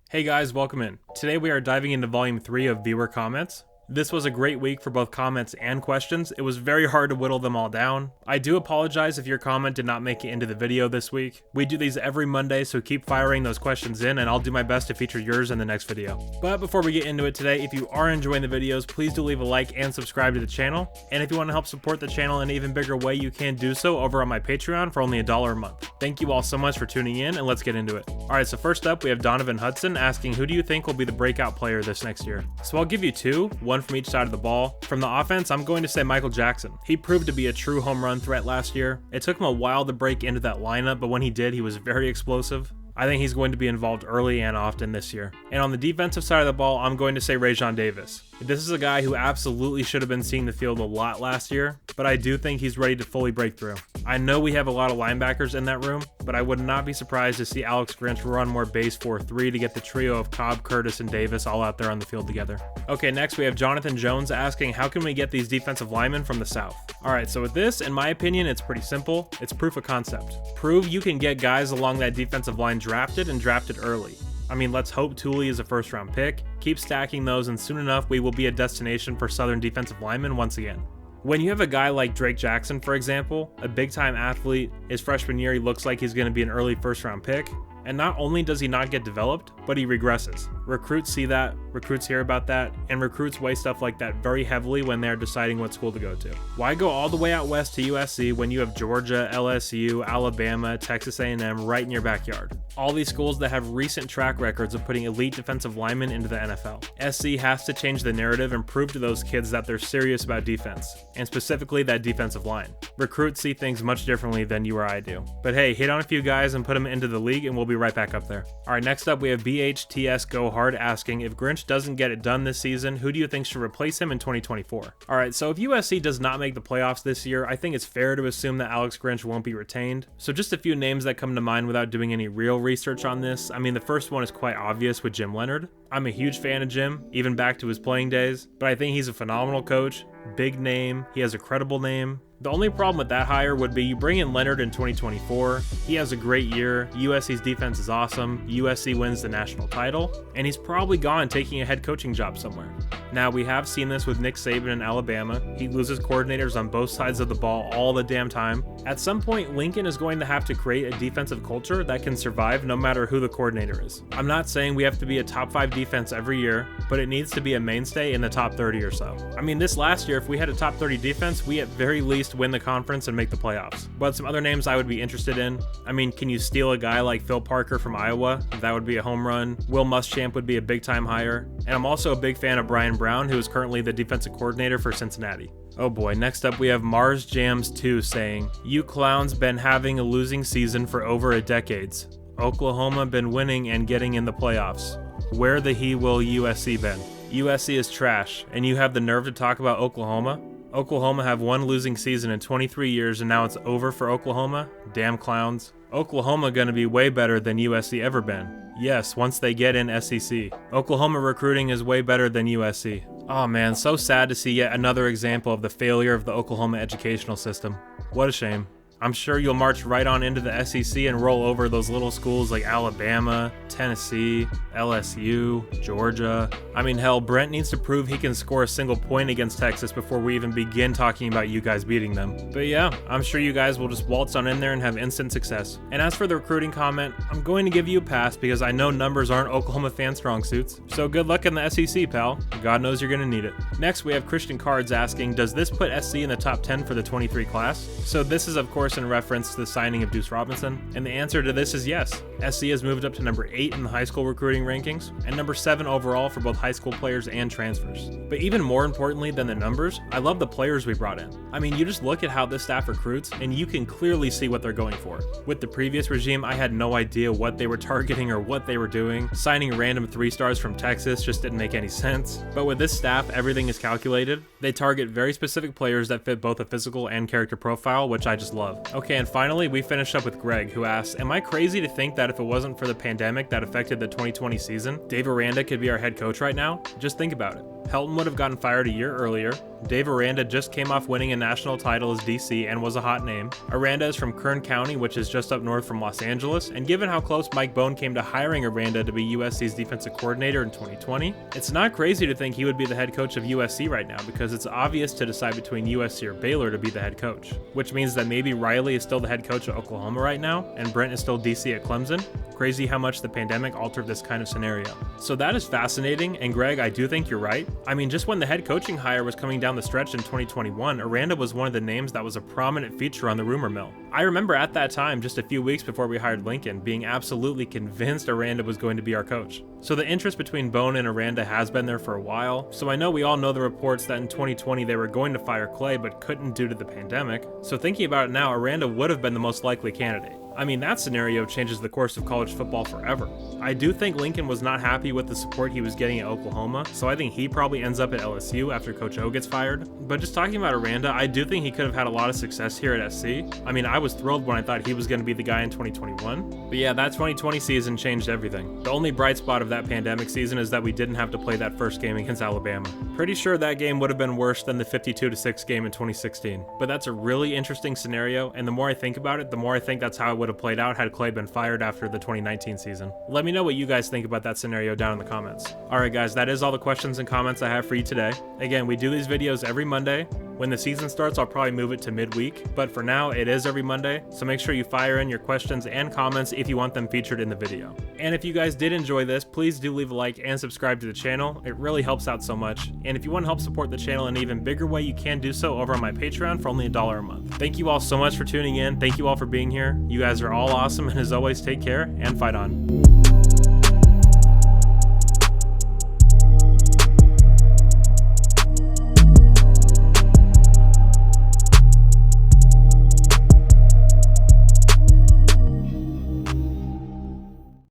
Hey guys, welcome in. Today we are diving into Volume 3 of Viewer Comments. This was a great week for both comments and questions. It was very hard to whittle them all down. I do apologize if your comment did not make it into the video this week. We do these every Monday, so keep firing those questions in and I'll do my best to feature yours in the next video. But before we get into it today, if you are enjoying the videos, please do leave a like and subscribe to the channel. And if you want to help support the channel in an even bigger way, you can do so over on my Patreon for only $1 a month. Thank you all so much for tuning in, and let's get into it. Alright, so first up we have Donovan Hudson asking, who do you think will be the breakout player this next year? So I'll give you two, one from each side of the ball. From the offense, I'm going to say Michael Jackson. He proved to be a true home run threat last year. It took him a while to break into that lineup, but when he did, he was very explosive. I think he's going to be involved early and often this year. And on the defensive side of the ball, I'm going to say Rajon Davis. This is a guy who absolutely should have been seeing the field a lot last year, but I do think he's ready to fully break through. I know we have a lot of linebackers in that room, but I would not be surprised to see Alex Grinch run more base 4-3 to get the trio of Cobb, Curtis, and Davis all out there on the field together. Okay, next we have Jonathan Jones asking, how can we get these defensive linemen from the South? Alright, so with this, in my opinion, it's pretty simple. It's proof of concept. Prove you can get guys along that defensive line drafted and drafted early. I mean, let's hope Thule is a first-round pick. Keep stacking those, and soon enough, we will be a destination for Southern defensive linemen once again. When you have a guy like Drake Jackson, for example, a big-time athlete, his freshman year he looks like he's going to be an early first-round pick, and not only does he not get developed, but he regresses. Recruits see that, recruits hear about that, and recruits weigh stuff like that very heavily when they're deciding what school to go to. Why go all the way out west to USC when you have Georgia, LSU, Alabama, Texas A&M right in your backyard? All these schools that have recent track records of putting elite defensive linemen into the NFL. SC has to change the narrative and prove to those kids that they're serious about defense, and specifically that defensive line. Recruits see things much differently than you or I do. But hey, hit on a few guys and put them into the league and we'll be right back up there. Alright, next up we have BHTS Go Hard asking, if Grinch doesn't get it done this season, who do you think should replace him in 2024? Alright, so if USC does not make the playoffs this year, I think it's fair to assume that Alex Grinch won't be retained. So just a few names that come to mind without doing any real research on this. I mean, the first one is quite obvious with Jim Leonhard. I'm a huge fan of Jim, even back to his playing days, but I think he's a phenomenal coach, big name, he has a credible name. The only problem with that hire would be you bring in Leonhard in 2024, he has a great year, USC's defense is awesome, USC wins the national title, and he's probably gone taking a head coaching job somewhere. Now, we have seen this with Nick Saban in Alabama. He loses coordinators on both sides of the ball all the damn time. At some point, Lincoln is going to have to create a defensive culture that can survive no matter who the coordinator is. I'm not saying we have to be a top 5 defense every year, but it needs to be a mainstay in the top 30 or so. I mean, this last year, if we had a top 30 defense, we at very least win the conference and make the playoffs. But some other names I would be interested in. I mean, can you steal a guy like Phil Parker from Iowa? That would be a home run. Will Muschamp would be a big time hire. And I'm also a big fan of Brian Brown, who is currently the defensive coordinator for Cincinnati. Oh boy, next up we have Mars Jams 2 saying, you clowns been having a losing season for over a decades. Oklahoma been winning and getting in the playoffs. Where the he will USC been? USC is trash, and you have the nerve to talk about Oklahoma? Oklahoma have one losing season in 23 years and now it's over for Oklahoma? Damn clowns. Oklahoma gonna be way better than USC ever been. Yes, once they get in SEC. Oklahoma recruiting is way better than USC. Oh man, so sad to see yet another example of the failure of the Oklahoma educational system. What a shame. I'm sure you'll march right on into the SEC and roll over those little schools like Alabama, Tennessee, LSU, Georgia. I mean, hell, Brent needs to prove he can score a single point against Texas before we even begin talking about you guys beating them. But yeah, I'm sure you guys will just waltz on in there and have instant success. And as for the recruiting comment, I'm going to give you a pass because I know numbers aren't Oklahoma fan strong suits. So good luck in the SEC, pal. God knows you're gonna need it. Next, we have Christian Cards asking, does this put SC in the top 10 for the 23 class? So this is of course in reference to the signing of Deuce Robinson, and the answer to this is yes. SC has moved up to number 8 in the high school recruiting rankings, and number 7 overall for both high school players and transfers. But even more importantly than the numbers, I love the players we brought in. I mean, you just look at how this staff recruits, and you can clearly see what they're going for. With the previous regime, I had no idea what they were targeting or what they were doing. Signing random 3-stars from Texas just didn't make any sense. But with this staff, everything is calculated. They target very specific players that fit both a physical and character profile, which I just love. Okay, and finally, we finished up with Greg, who asks, am I crazy to think that if it wasn't for the pandemic that affected the 2020 season, Dave Aranda could be our head coach right now? Just think about it. Helton would have gotten fired a year earlier. Dave Aranda just came off winning a national title as DC and was a hot name. Aranda is from Kern County, which is just up north from Los Angeles, and given how close Mike Bohn came to hiring Aranda to be USC's defensive coordinator in 2020, it's not crazy to think he would be the head coach of USC right now, because it's obvious to decide between USC or Baylor to be the head coach, which means that maybe Riley is still the head coach at Oklahoma right now, and Brent is still DC at Clemson. Crazy how much the pandemic altered this kind of scenario. So that is fascinating, and Greg, I do think you're right. I mean, just when the head coaching hire was coming down the stretch in 2021, Aranda was one of the names that was a prominent feature on the rumor mill. I remember at that time, just a few weeks before we hired Lincoln, being absolutely convinced Aranda was going to be our coach. So the interest between Bohn and Aranda has been there for a while, so I know we all know the reports that in 2020 they were going to fire Clay but couldn't due to the pandemic. So thinking about it now, Aranda would have been the most likely candidate. I mean, that scenario changes the course of college football forever. I do think Lincoln was not happy with the support he was getting at Oklahoma, so I think he probably ends up at LSU after Coach O gets fired. But just talking about Aranda, I do think he could have had a lot of success here at SC. I mean, I was thrilled when I thought he was going to be the guy in 2021. But yeah, that 2020 season changed everything. The only bright spot of that pandemic season is that we didn't have to play that first game against Alabama. Pretty sure that game would have been worse than the 52-6 game in 2016. But that's a really interesting scenario, and the more I think about it, the more I think that's how it would have played out had Clay been fired after the 2019 season. Let me know what you guys think about that scenario down in the comments. Alright guys, that is all the questions and comments I have for you today. Again, we do these videos every Monday. When the season starts, I'll probably move it to midweek, but for now, it is every Monday, so make sure you fire in your questions and comments if you want them featured in the video. And if you guys did enjoy this, please do leave a like and subscribe to the channel. It really helps out so much. And if you want to help support the channel in an even bigger way, you can do so over on my Patreon for only $1 a month. Thank you all so much for tuning in. Thank you all for being here. You guys are all awesome, and as always, take care and fight on.